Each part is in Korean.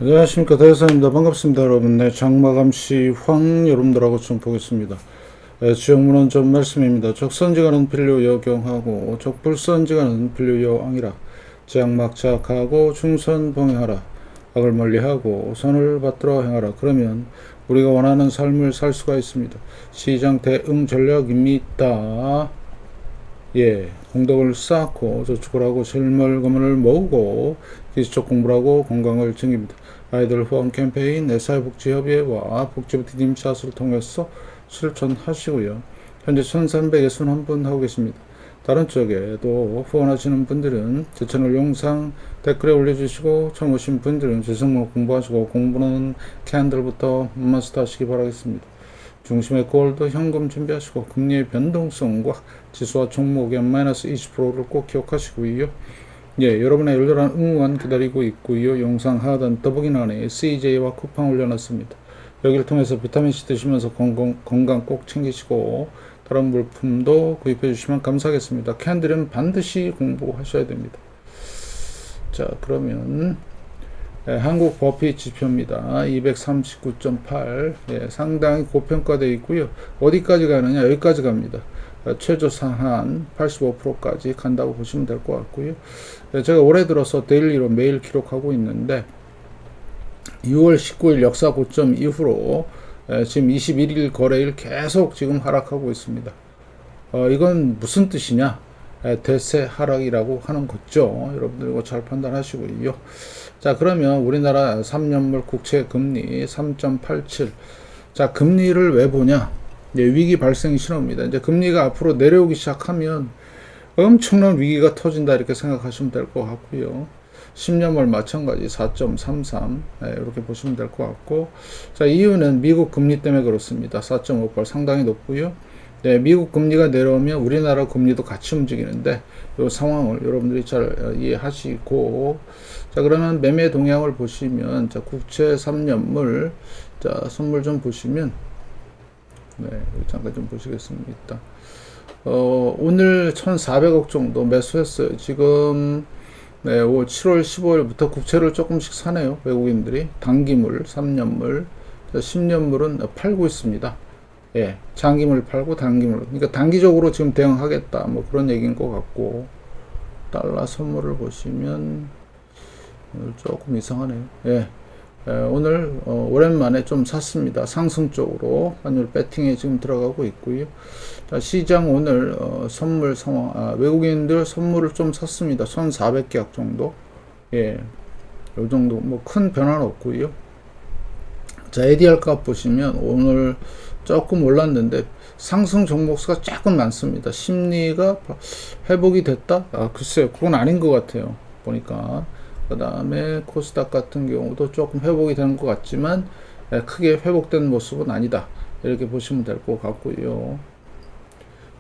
안녕하십니까 대사입니다. 반갑습니다 여러분. 네, 장마감시 황 여러분들하고 좀 보겠습니다. 지역문헌 좀 말씀입니다. 적선지가는 필요 여경하고 적불선지가는 필요 여왕이라. 제약막착하고 충선 봉행하라. 악을 멀리하고 선을 받들어 행하라. 그러면 우리가 원하는 삶을 살 수가 있습니다. 시장 대응 전략입니다. 예, 공덕을 쌓고 저축을 하고 실물금을 모으고 기술적 공부를 하고 건강을 챙깁니다. 아이들 후원 캠페인 내사회복지협의회와 복지부 디딤샷을 통해서 실천하시고요. 현재 1361분 하고 계십니다. 다른 쪽에도 후원하시는 분들은 제 채널 영상 댓글에 올려주시고 처음 오신 분들은 재성문 공부하시고 공부는 캔들부터 마스터 하시기 바라겠습니다. 중심의 골드 현금 준비하시고 금리의 변동성과 지수와 종목의 마이너스 20%를 꼭 기억하시고요. 예, 여러분의 열렬한 응원 기다리고 있고요. 영상 하단 더보기란에 CJ와 쿠팡 올려놨습니다. 여기를 통해서 비타민C 드시면서 건강 꼭 챙기시고 다른 물품도 구입해 주시면 감사하겠습니다. 캔들은 반드시 공부하셔야 됩니다. 자, 그러면 한국 버피 지표입니다. 239.8. 예, 상당히 고평가되어 있고요. 어디까지 가느냐? 여기까지 갑니다. 최저 상한 85%까지 간다고 보시면 될 것 같고요. 제가 올해 들어서 데일리로 매일 기록하고 있는데 6월 19일 역사 고점 이후로 지금 21일 거래일 계속 지금 하락하고 있습니다. 이건 무슨 뜻이냐? 대세 하락이라고 하는 거죠. 여러분들 이거 잘 판단하시고요. 자, 그러면 우리나라 3년물 국채 금리 3.87. 자, 금리를 왜 보냐? 위기 발생 신호입니다. 이제 금리가 앞으로 내려오기 시작하면 엄청난 위기가 터진다 이렇게 생각하시면 될 것 같고요. 10년물 마찬가지 4.33 이렇게 보시면 될 것 같고, 자, 이유는 미국 금리 때문에 그렇습니다. 4.58 상당히 높고요. 네, 미국 금리가 내려오면 우리나라 금리도 같이 움직이는데 이 상황을 여러분들이 잘 이해하시고, 자, 그러면 매매 동향을 보시면, 자, 국채 3년물, 자, 선물 좀 보시면, 네, 잠깐 좀 보시겠습니다. 오늘 1,400억 정도 매수했어요. 지금 네, 7월 15일부터 국채를 조금씩 사네요. 외국인들이 단기물, 3년물, 10년물은 팔고 있습니다. 예, 장기물 팔고 단기물. 그러니까 단기적으로 지금 대응하겠다. 뭐 그런 얘기인 것 같고, 달러 선물을 보시면 오늘 조금 이상하네요. 예, 오늘 오랜만에 좀 샀습니다. 상승 쪽으로 환율 배팅에 지금 들어가고 있고요. 자, 시장 오늘 선물 상황, 외국인들 선물을 좀 샀습니다. 1,400계약 정도. 예, 요 정도 뭐 큰 변화는 없고요. 자, ADR 값 보시면 오늘 조금 올랐는데 상승 종목수가 조금 많습니다. 심리가 회복이 됐다? 글쎄요, 그건 아닌 것 같아요. 보니까. 그 다음에 코스닥 같은 경우도 조금 회복이 되는 것 같지만 크게 회복된 모습은 아니다. 이렇게 보시면 될 것 같고요.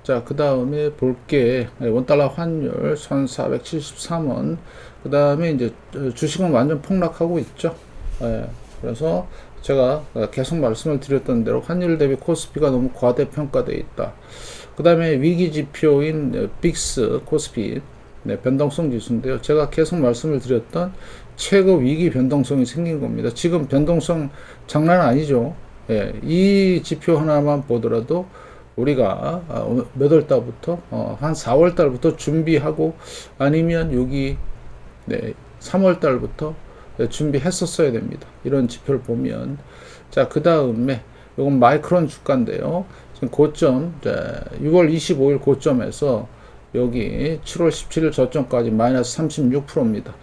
자, 그 다음에 볼게 원달러 환율 1473원. 그 다음에 이제 주식은 완전 폭락하고 있죠. 그래서 제가 계속 말씀을 드렸던 대로 환율 대비 코스피가 너무 과대평가되어 있다. 그 다음에 위기지표인 빅스 코스피, 네, 변동성 지수인데요. 제가 계속 말씀을 드렸던 최고 위기 변동성이 생긴 겁니다. 지금 변동성 장난 아니죠. 예, 이 지표 하나만 보더라도 우리가 몇 월 달부터 한 4월 달부터 준비하고 아니면 여기 네, 3월 달부터 준비했었어야 됩니다. 이런 지표를 보면. 자, 그 다음에 이건 마이크론 주가인데요. 지금 고점 6월 25일 고점에서 여기 7월 17일 저점까지 마이너스 36%입니다.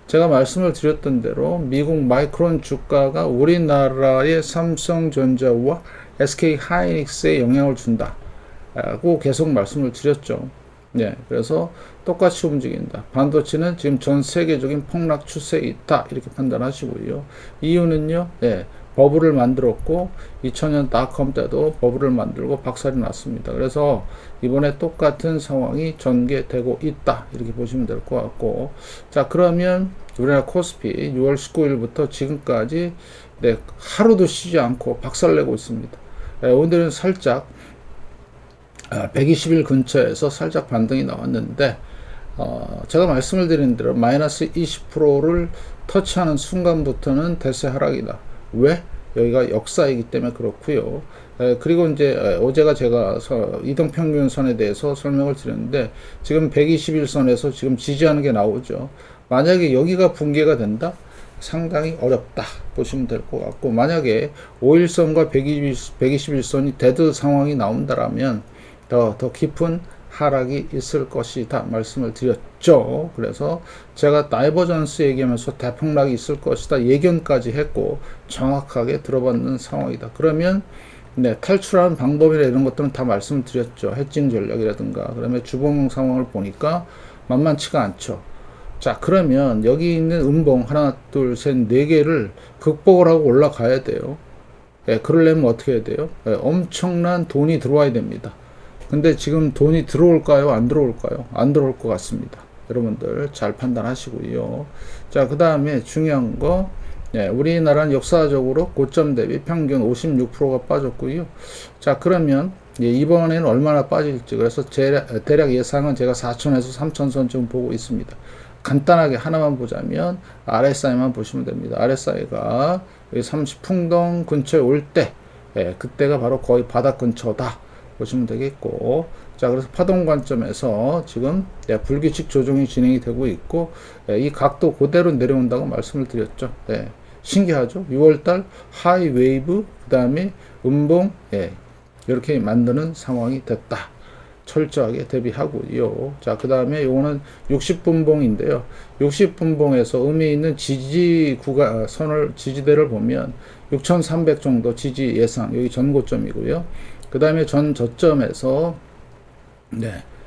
제가 말씀을 드렸던 대로 미국 마이크론 주가가 우리나라의 삼성전자와 SK 하이닉스에 영향을 준다고 계속 말씀을 드렸죠. 네, 그래서 똑같이 움직인다. 반도체는 지금 전 세계적인 폭락 추세에 있다. 이렇게 판단하시고요. 이유는요, 네, 버블을 만들었고 2000년 닷컴 때도 버블을 만들고 박살이 났습니다. 그래서 이번에 똑같은 상황이 전개되고 있다. 이렇게 보시면 될 것 같고, 자, 그러면 우리나라 코스피 6월 19일부터 지금까지 네, 하루도 쉬지 않고 박살내고 있습니다. 오늘은 살짝 120일 근처에서 살짝 반등이 나왔는데 제가 말씀을 드린 대로 마이너스 20%를 터치하는 순간부터는 대세 하락이다. 왜? 여기가 역사이기 때문에 그렇고요. 그리고 이제 어제가 제가 이동평균선에 대해서 설명을 드렸는데 지금 121선에서 지금 지지하는 게 나오죠. 만약에 여기가 붕괴가 된다? 상당히 어렵다 보시면 될 것 같고, 만약에 5일선과 121선이 데드 상황이 나온다라면 더 깊은 하락이 있을 것이다 말씀을 드렸죠. 그래서 제가 다이버전스 얘기하면서 대폭락이 있을 것이다 예견까지 했고 정확하게 들어받는 상황이다. 그러면 탈출하는 방법이나 이런 것들은 다 말씀을 드렸죠. 해칭 전략이라든가. 그다음에 주봉 상황을 보니까 만만치가 않죠. 자, 그러면 여기 있는 음봉 하나, 둘, 셋, 네 개를 극복을 하고 올라가야 돼요. 그러려면 어떻게 해야 돼요? 엄청난 돈이 들어와야 됩니다. 근데 지금 돈이 들어올까요? 안 들어올까요? 안 들어올 것 같습니다. 여러분들 잘 판단하시고요. 자, 그 다음에 중요한 거, 우리나라는 역사적으로 고점 대비 평균 56%가 빠졌고요. 자, 그러면 이번에는 얼마나 빠질지, 그래서 대략 예상은 제가 4천에서 3천선쯤 보고 있습니다. 간단하게 하나만 보자면 RSI만 보시면 됩니다. RSI가 30풍덩 근처에 올 때, 그때가 바로 거의 바닥 근처다 보시면 되겠고, 자, 그래서 파동 관점에서 지금 불규칙 조정이 진행이 되고 있고, 이 각도 그대로 내려온다고 말씀을 드렸죠. 신기하죠? 6월달 하이 웨이브, 그 다음에 음봉, 이렇게 만드는 상황이 됐다. 철저하게 대비하고요. 자, 그 다음에 요거는 60분봉인데요. 60분봉에서 의미 있는 지지 구간, 지지대를 보면 6,300 정도 지지 예상, 여기 전고점이고요. 그 다음에 전 저점에서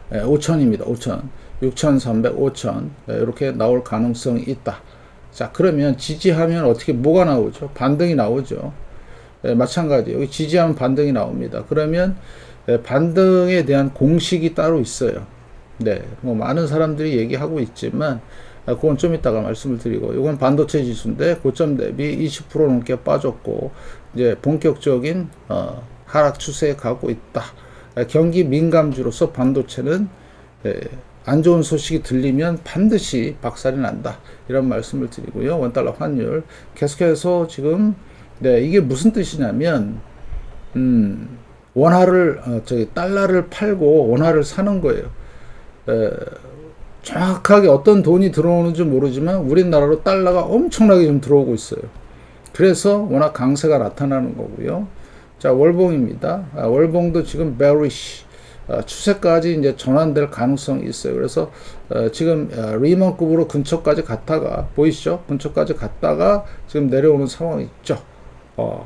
5,000입니다. 5,000, 6,300, 5,000 이렇게 나올 가능성이 있다. 자, 그러면 지지하면 어떻게 뭐가 나오죠? 반등이 나오죠. 마찬가지 여기 지지하면 반등이 나옵니다. 그러면 반등에 대한 공식이 따로 있어요. 뭐 많은 사람들이 얘기하고 있지만 그건 좀 이따가 말씀을 드리고, 이건 반도체 지수인데 고점 대비 20% 넘게 빠졌고 이제 본격적인 하락 추세에 가고 있다. 경기 민감주로서 반도체는 안 좋은 소식이 들리면 반드시 박살이 난다. 이런 말씀을 드리고요. 원달러 환율 계속해서 지금 이게 무슨 뜻이냐면 원화를 달러를 팔고 원화를 사는 거예요. 정확하게 어떤 돈이 들어오는지 모르지만 우리나라로 달러가 엄청나게 좀 들어오고 있어요. 그래서 워낙 강세가 나타나는 거고요. 자, 월봉입니다. 월봉도 지금 bearish 추세까지 이제 전환될 가능성이 있어요. 그래서 지금 리먼급으로 근처까지 갔다가 보이시죠? 근처까지 갔다가 지금 내려오는 상황이 있죠.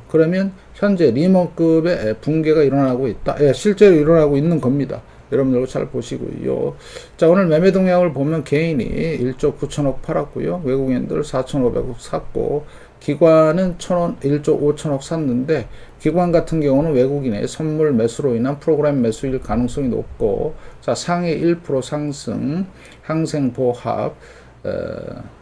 그러면 현재 리먼급의 붕괴가 일어나고 있다. 실제로 일어나고 있는 겁니다. 여러분들 잘 보시고요. 자, 오늘 매매 동향을 보면 개인이 1조 9천억 팔았고요. 외국인들 4,500억 샀고, 기관은 1조 5천억 샀는데, 기관 같은 경우는 외국인의 선물 매수로 인한 프로그램 매수일 가능성이 높고, 자, 상해 1% 상승, 항생보합,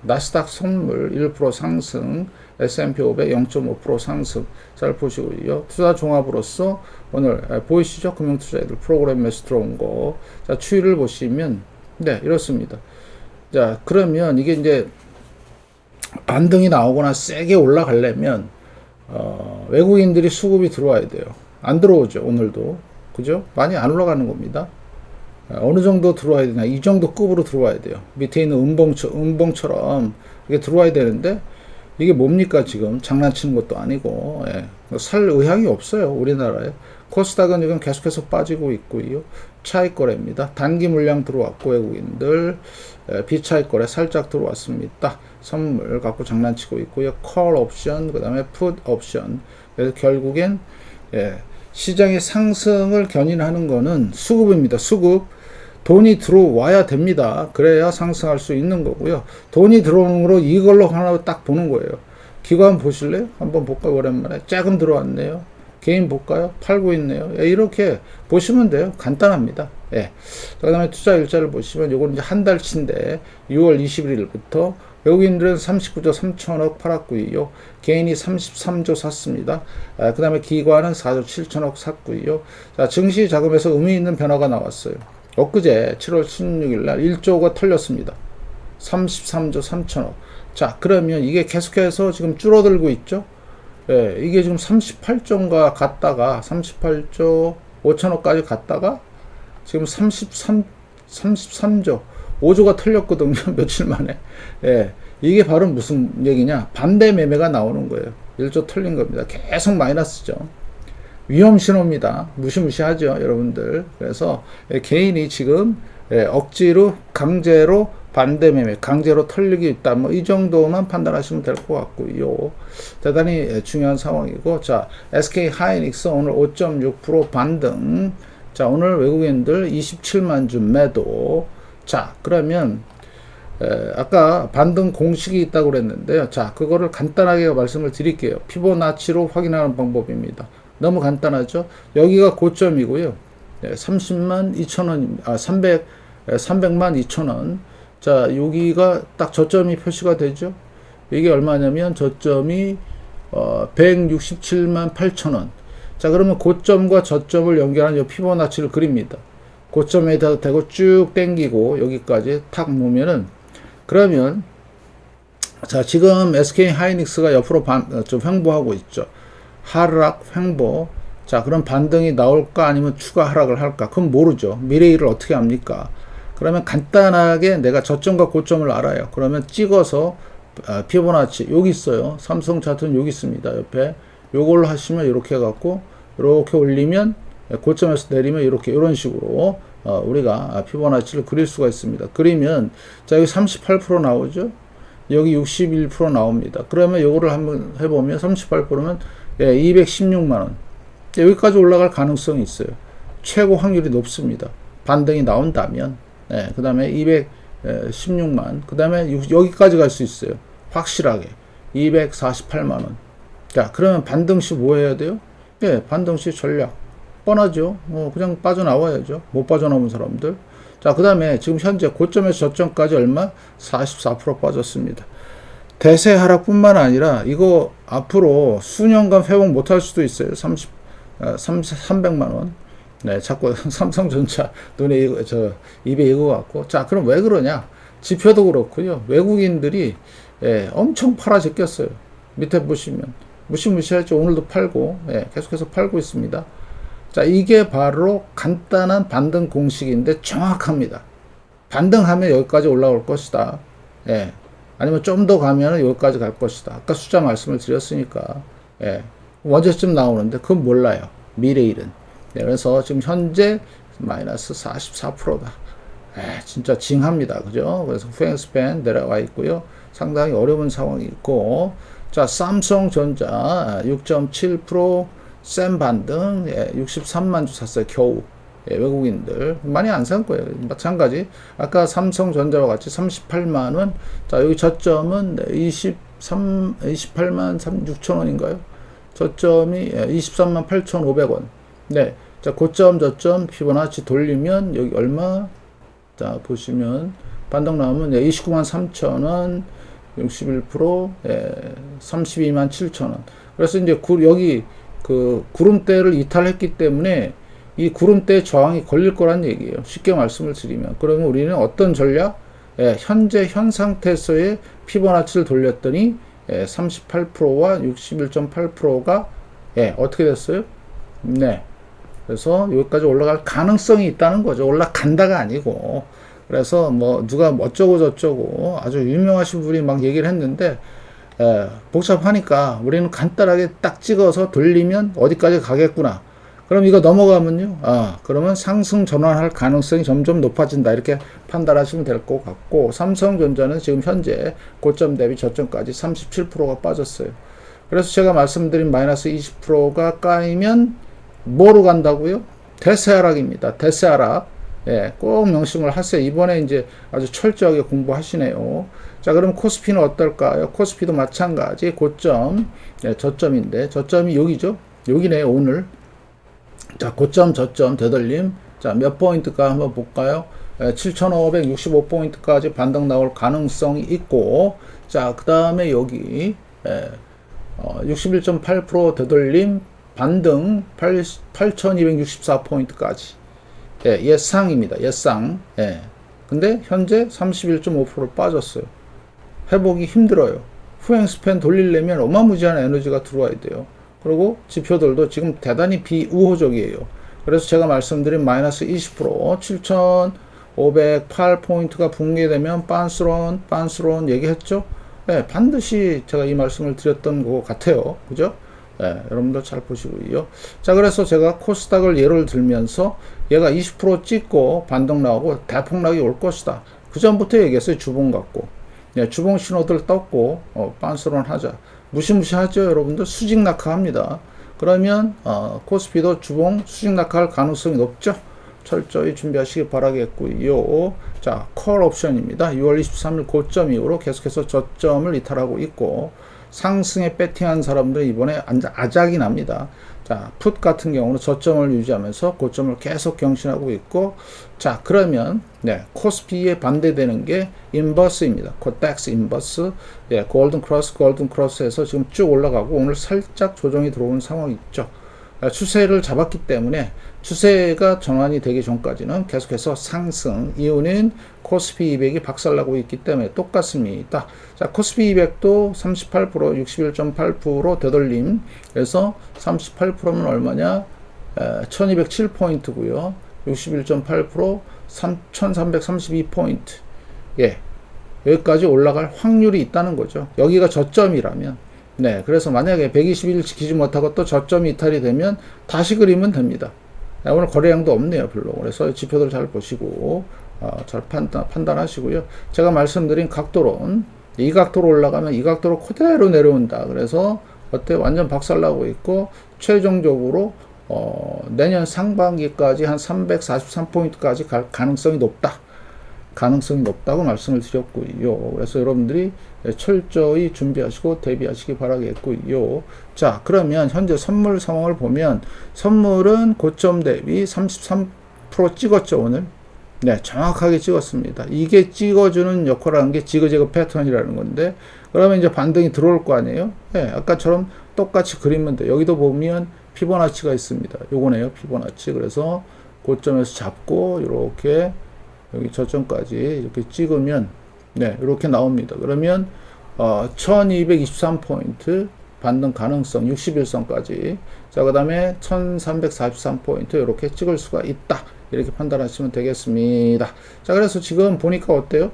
나스닥 선물 1% 상승, S&P 500 0.5% 상승. 잘 보시고요. 투자 종합으로서 오늘 보이시죠? 금융투자애들 프로그램 매수 들어온 거. 자, 추이를 보시면 이렇습니다. 자, 그러면 이게 이제 반등이 나오거나 세게 올라가려면 외국인들이 수급이 들어와야 돼요. 안 들어오죠, 오늘도. 그죠? 많이 안 올라가는 겁니다. 어느 정도 들어와야 되나? 이 정도 급으로 들어와야 돼요. 밑에 있는 음봉처럼 이게 들어와야 되는데, 이게 뭡니까? 지금 장난치는 것도 아니고, 살 의향이 없어요, 우리나라에. 코스닥은 지금 계속해서 빠지고 있고요. 차익 거래입니다. 단기 물량 들어왔고, 외국인들 비차익 거래 살짝 들어왔습니다. 선물 갖고 장난치고 있고요. 콜 옵션, 그 다음에 풋 옵션. 그래서 결국엔 시장의 상승을 견인하는 거는 수급입니다. 수급. 돈이 들어와야 됩니다. 그래야 상승할 수 있는 거고요. 돈이 들어오는 거로 이걸로 하나 딱 보는 거예요. 기관 보실래요? 한번 볼까요? 오랜만에. 조금 들어왔네요. 개인 볼까요? 팔고 있네요. 이렇게 보시면 돼요. 간단합니다. 그 다음에 투자 일자를 보시면 요거는 이제 한 달치인데 6월 21일부터 외국인들은 39조 3천억 팔았고요. 개인이 33조 샀습니다. 그 다음에 기관은 4조 7천억 샀고요. 자, 증시 자금에서 의미 있는 변화가 나왔어요. 엊그제 7월 16일 날 1조가 털렸습니다. 33조 3천억. 자, 그러면 이게 계속해서 지금 줄어들고 있죠? 예, 이게 지금 38조인가 갔다가 38조 5천억까지 갔다가 지금 33조 5조가 털렸거든요. 며칠 만에. 예, 이게 바로 무슨 얘기냐? 반대 매매가 나오는 거예요. 1조 털린 겁니다. 계속 마이너스죠. 위험 신호입니다. 무시무시하죠, 여러분들. 그래서 개인이 지금 억지로 강제로 반대 매매, 강제로 털리기 있다. 뭐 이 정도만 판단하시면 될 것 같고요. 대단히 중요한 상황이고, 자, SK 하이닉스 오늘 5.6% 반등. 자, 오늘 외국인들 27만 주 매도. 자, 그러면 아까 반등 공식이 있다고 그랬는데요. 자, 그거를 간단하게 말씀을 드릴게요. 피보나치로 확인하는 방법입니다. 너무 간단하죠? 여기가 고점이고요. 30만 2천원입니다. 300만 2천원. 자, 여기가 딱 저점이 표시가 되죠? 이게 얼마냐면 저점이 167만 8천원. 자, 그러면 고점과 저점을 연결한 이 피보나치를 그립니다. 고점에다 대고 쭉 당기고 여기까지 탁 놓으면은, 그러면 자, 지금 SK 하이닉스가 옆으로 좀 횡보하고 있죠. 하락 횡보. 자, 그럼 반등이 나올까 아니면 추가 하락을 할까? 그건 모르죠. 미래 일을 어떻게 합니까? 그러면 간단하게 내가 저점과 고점을 알아요. 그러면 찍어서 피보나치 여기 있어요. 삼성 차트는 여기 있습니다. 옆에 요걸로 하시면 이렇게 해갖고 이렇게 올리면 고점에서 내리면 이렇게 이런 식으로 우리가 피보나치를 그릴 수가 있습니다. 그리면 자, 여기 38% 나오죠. 여기 61% 나옵니다. 그러면 요거를 한번 해보면 38%면 216만 원. 여기까지 올라갈 가능성이 있어요. 최고 확률이 높습니다. 반등이 나온다면. 그 다음에 216만. 그 다음에 여기까지 갈 수 있어요. 확실하게. 248만 원. 자, 그러면 반등 시 뭐 해야 돼요? 반등 시 전략. 뻔하죠. 그냥 빠져나와야죠. 못 빠져나온 사람들. 자, 그 다음에 지금 현재 고점에서 저점까지 얼마? 44% 빠졌습니다. 대세 하락뿐만 아니라 이거 앞으로 수년간 회복 못할 수도 있어요. 300만 원. 네, 자꾸 삼성전자 눈에 입에 익어 갖고. 자, 그럼 왜 그러냐? 지표도 그렇고요. 외국인들이 엄청 팔아 제꼈어요. 밑에 보시면 무시무시하죠. 오늘도 팔고 계속해서 팔고 있습니다. 자, 이게 바로 간단한 반등 공식인데 정확합니다. 반등하면 여기까지 올라올 것이다. 아니면 좀 더 가면 여기까지 갈 것이다. 아까 숫자 말씀을 드렸으니까. 언제쯤 나오는데 그건 몰라요. 미래일은. 그래서 지금 현재 마이너스 44%다. 진짜 징합니다. 그죠? 그래서 후행스팬 내려와 있고요. 상당히 어려운 상황이 있고. 자, 삼성전자 6.7% 센 반등. 63만 주 샀어요. 겨우. 외국인들 많이 안 산 거예요. 마찬가지 아까 삼성전자와 같이 38만 원. 자, 여기 저점은 28만 6천 원인가요? 저점이 23만 8,500원. 네. 자, 고점 저점 피보나치 돌리면 여기 얼마? 자, 보시면 반등 나오면 29만 3천 원, 61%, 32만 7천 원. 그래서 이제 여기 그 구름대를 이탈했기 때문에 이 구름대 저항이 걸릴 거란 얘기예요. 쉽게 말씀을 드리면. 그러면 우리는 어떤 전략? 현재 현 상태에서의 피보나치를 돌렸더니 38%와 61.8%가 어떻게 됐어요? 네. 그래서 여기까지 올라갈 가능성이 있다는 거죠. 올라간다가 아니고. 그래서 뭐 누가 어쩌고 저쩌고 아주 유명하신 분이 막 얘기를 했는데 복잡하니까 우리는 간단하게 딱 찍어서 돌리면 어디까지 가겠구나. 그럼 이거 넘어가면요. 그러면 상승 전환할 가능성이 점점 높아진다. 이렇게 판단하시면 될 것 같고, 삼성전자는 지금 현재 고점 대비 저점까지 37%가 빠졌어요. 그래서 제가 말씀드린 마이너스 20%가 까이면 뭐로 간다고요? 대세하락입니다. 대세하락. 꼭 명심을 하세요. 이번에 이제 아주 철저하게 공부하시네요. 자, 그럼 코스피는 어떨까요? 코스피도 마찬가지. 고점, 저점인데, 저점이 여기죠? 여기네요, 오늘. 자, 고점, 저점, 되돌림. 자, 몇 포인트까 한번 볼까요? 7,565포인트까지 반등 나올 가능성이 있고, 자, 그 다음에 여기, 61.8% 되돌림, 반등 8,264포인트까지. 예, 예상입니다. 예상. 예. 근데 현재 31.5% 빠졌어요. 회복이 힘들어요. 후행 스팬 돌리려면 어마무지한 에너지가 들어와야 돼요. 그리고 지표들도 지금 대단히 비우호적이에요. 그래서 제가 말씀드린 마이너스 20%, 7,508포인트가 붕괴되면 빤스런 얘기했죠? 네, 반드시 제가 이 말씀을 드렸던 것 같아요. 그죠? 네, 여러분들 잘 보시고요. 자, 그래서 제가 코스닥을 예를 들면서 얘가 20% 찍고 반등 나오고 대폭락이 올 것이다. 그 전부터 얘기했어요. 주봉 갖고. 네, 주봉 신호들 떴고, 빤스런 하자. 무시무시하죠, 여러분들? 수직 낙하합니다. 그러면, 코스피도 주봉 수직 낙하할 가능성이 높죠? 철저히 준비하시기 바라겠고요. 자, 콜 옵션입니다. 6월 23일 고점 이후로 계속해서 저점을 이탈하고 있고, 상승에 배팅한 사람들은 이번에 아작이 납니다. 자, 풋 같은 경우는 저점을 유지하면서 고점을 계속 경신하고 있고, 자, 그러면, 네, 코스피에 반대되는 게 인버스입니다. 코덱스 인버스, 예, 골든 크로스에서 지금 쭉 올라가고, 오늘 살짝 조정이 들어오는 상황이 있죠. 추세를 잡았기 때문에 추세가 전환이 되기 전까지는 계속해서 상승. 이유는 코스피 200이 박살나고 있기 때문에 똑같습니다. 자, 코스피 200도 38%, 61.8% 되돌림. 그래서 38%면 얼마냐? 1207포인트고요. 61.8% 1332포인트. 예. 여기까지 올라갈 확률이 있다는 거죠. 여기가 저점이라면. 네, 그래서 만약에 120일 지키지 못하고 또 저점이 이탈이 되면 다시 그리면 됩니다. 네, 오늘 거래량도 없네요, 별로. 그래서 지표들 잘 보시고, 잘 판단하시고요. 제가 말씀드린 각도론, 이 각도로 올라가면 이 각도로 그대로 내려온다. 그래서 어때? 완전 박살나고 있고, 최종적으로, 내년 상반기까지 한 343포인트까지 갈 가능성이 높다. 가능성이 높다고 말씀을 드렸고요. 그래서 여러분들이 철저히 준비하시고 대비하시기 바라겠고요. 자, 그러면 현재 선물 상황을 보면 선물은 고점 대비 33% 찍었죠, 오늘. 네, 정확하게 찍었습니다. 이게 찍어주는 역할을 하는 게 지그재그 패턴이라는 건데, 그러면 이제 반등이 들어올 거 아니에요? 네, 아까처럼 똑같이 그리면 돼. 여기도 보면 피보나치가 있습니다. 요거네요, 피보나치. 그래서 고점에서 잡고 이렇게 여기 저점까지 이렇게 찍으면 네, 이렇게 나옵니다. 그러면 1223포인트 반등 가능성 61선까지. 자, 그다음에 1343포인트 이렇게 찍을 수가 있다. 이렇게 판단하시면 되겠습니다. 자, 그래서 지금 보니까 어때요?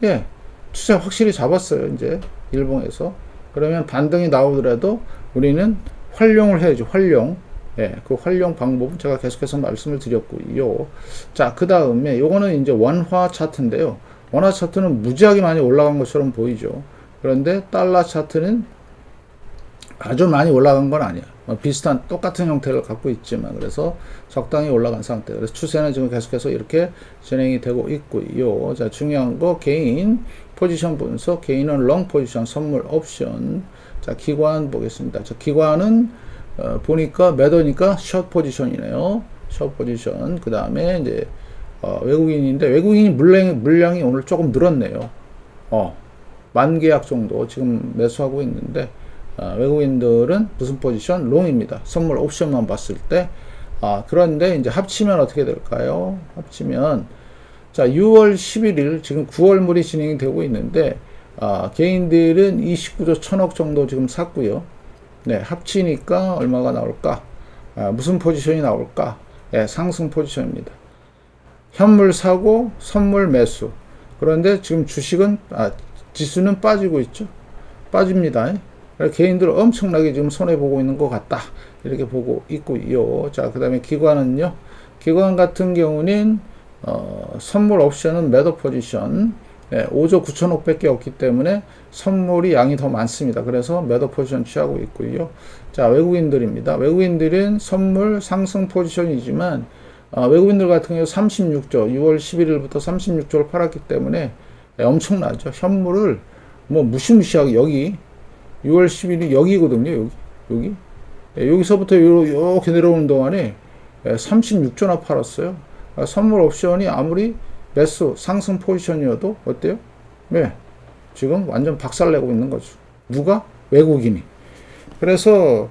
예. 추세 확실히 잡았어요. 이제 일봉에서. 그러면 반등이 나오더라도 우리는 활용을 해야죠. 활용. 예, 그 활용 방법은 제가 계속해서 말씀을 드렸고요. 자, 그 다음에 요거는 이제 원화 차트인데요. 원화 차트는 무지하게 많이 올라간 것처럼 보이죠. 그런데 달러 차트는 아주 많이 올라간 건 아니야. 비슷한 똑같은 형태를 갖고 있지만, 그래서 적당히 올라간 상태. 그래서 추세는 지금 계속해서 이렇게 진행이 되고 있고요. 자, 중요한 거 개인 포지션 분석, 개인은 롱 포지션, 선물 옵션. 자, 기관 보겠습니다. 자, 기관은 보니까 매도니까 숏 포지션이네요. 숏 포지션. 그 다음에 이제 외국인인데 외국인이 물량이 오늘 조금 늘었네요. 10,000계약 정도 지금 매수하고 있는데 외국인들은 무슨 포지션? 롱입니다. 선물 옵션만 봤을 때. 그런데 이제 합치면 어떻게 될까요? 합치면 자, 6월 11일 지금 9월물이 진행이 되고 있는데 개인들은 29조 1,000억 정도 지금 샀고요. 네, 합치니까 얼마가 나올까? 무슨 포지션이 나올까? 네, 상승 포지션입니다. 현물 사고, 선물 매수. 그런데 지금 주식은, 지수는 빠지고 있죠. 빠집니다. 개인들 엄청나게 지금 손해보고 있는 것 같다. 이렇게 보고 있고요. 자, 그 다음에 기관은요. 기관 같은 경우는, 선물 옵션은 매도 포지션. 5조 9천억 밖에 없기 때문에 선물이 양이 더 많습니다. 그래서 매도 포지션 취하고 있고요. 자, 외국인들입니다. 외국인들은 선물 상승 포지션이지만 외국인들 같은 경우 36조, 6월 11일부터 36조를 팔았기 때문에 엄청나죠. 현물을 뭐 무시무시하게 여기 6월 10일이 여기거든요. 여기. 여기서부터 이렇게 내려오는 동안에 36조나 팔았어요. 선물 옵션이 아무리 매수 상승 포지션이어도 어때요? 네, 지금 완전 박살내고 있는 거죠. 누가? 외국인이. 그래서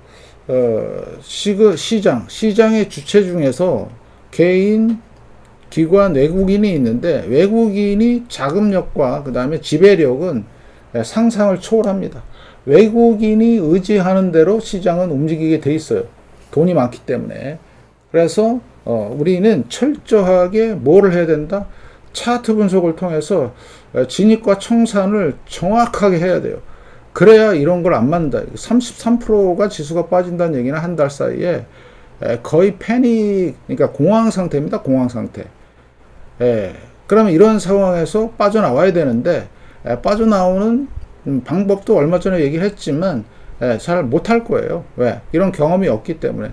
시장의 주체 중에서 개인, 기관 외국인이 있는데 외국인이 자금력과 그 다음에 지배력은 상상을 초월합니다. 외국인이 의지하는 대로 시장은 움직이게 돼 있어요. 돈이 많기 때문에. 그래서 우리는 철저하게 뭐를 해야 된다? 차트 분석을 통해서 진입과 청산을 정확하게 해야 돼요. 그래야 이런 걸 안 만다. 33%가 지수가 빠진다는 얘기는 한 달 사이에 거의 패닉, 그러니까 공황 상태입니다. 공황 상태. 그러면 이런 상황에서 빠져나와야 되는데 빠져나오는 방법도 얼마 전에 얘기를 했지만 잘 못할 거예요. 왜? 이런 경험이 없기 때문에.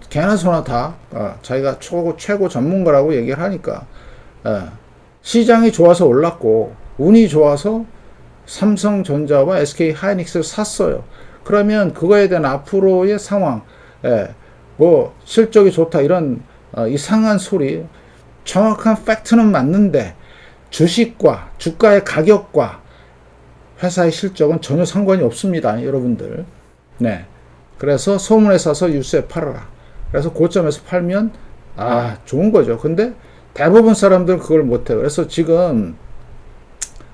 개나 소나 다 자기가 최고 전문가라고 얘기를 하니까 시장이 좋아서 올랐고 운이 좋아서 삼성전자와 SK하이닉스를 샀어요. 그러면 그거에 대한 앞으로의 상황, 뭐 실적이 좋다 이런 이상한 소리, 정확한 팩트는 맞는데 주식과 주가의 가격과 회사의 실적은 전혀 상관이 없습니다, 여러분들. 네. 그래서 소문에 사서 뉴스에 팔아라. 그래서 고점에서 팔면 좋은 거죠. 근데 대부분 사람들은 그걸 못해요. 그래서 지금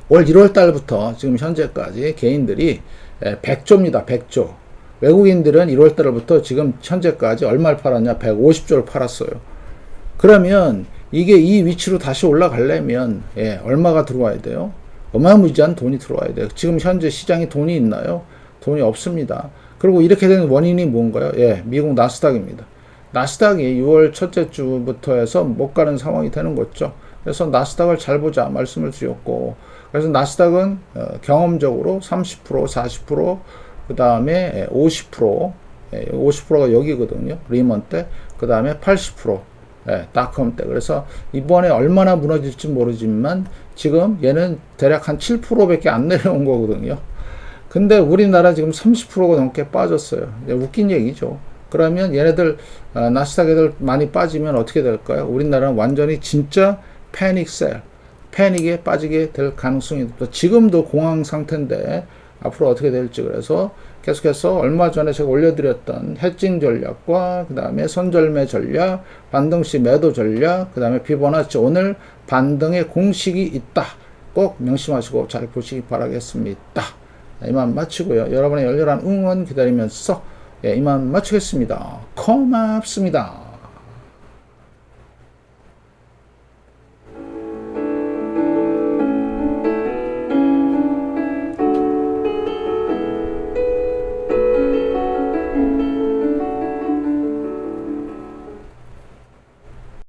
올 1월 달부터 지금 현재까지 개인들이 100조입니다. 100조. 외국인들은 1월 달부터 지금 현재까지 얼마를 팔았냐? 150조를 팔았어요. 그러면 이게 이 위치로 다시 올라가려면 얼마가 들어와야 돼요? 어마무지한 돈이 들어와야 돼요. 지금 현재 시장에 돈이 있나요? 돈이 없습니다. 그리고 이렇게 된 원인이 뭔가요? 미국 나스닥입니다. 나스닥이 6월 첫째 주부터 해서 못 가는 상황이 되는 거죠. 그래서 나스닥을 잘 보자 말씀을 드렸고, 그래서 나스닥은 경험적으로 30%, 40%, 그 다음에 50%, 50%가 여기거든요. 리먼 때. 그 다음에 80%, 닷컴 때. 그래서 이번에 얼마나 무너질지 모르지만 지금 얘는 대략 한 7%밖에 안 내려온 거거든요. 근데 우리나라 지금 30%가 넘게 빠졌어요. 웃긴 얘기죠. 그러면 얘네들 나스닥 애들 많이 빠지면 어떻게 될까요? 우리나라는 완전히 진짜 패닉셀, 패닉에 빠지게 될 가능성이 있다. 지금도 공황 상태인데 앞으로 어떻게 될지. 그래서 계속해서 얼마 전에 제가 올려드렸던 해칭 전략과 그 다음에 선절매 전략, 반등시 매도 전략, 그 다음에 피보나치 오늘 반등의 공식이 있다. 꼭 명심하시고 잘 보시기 바라겠습니다. 이만 마치고요. 여러분의 열렬한 응원 기다리면서 이만 마치겠습니다. 고맙습니다.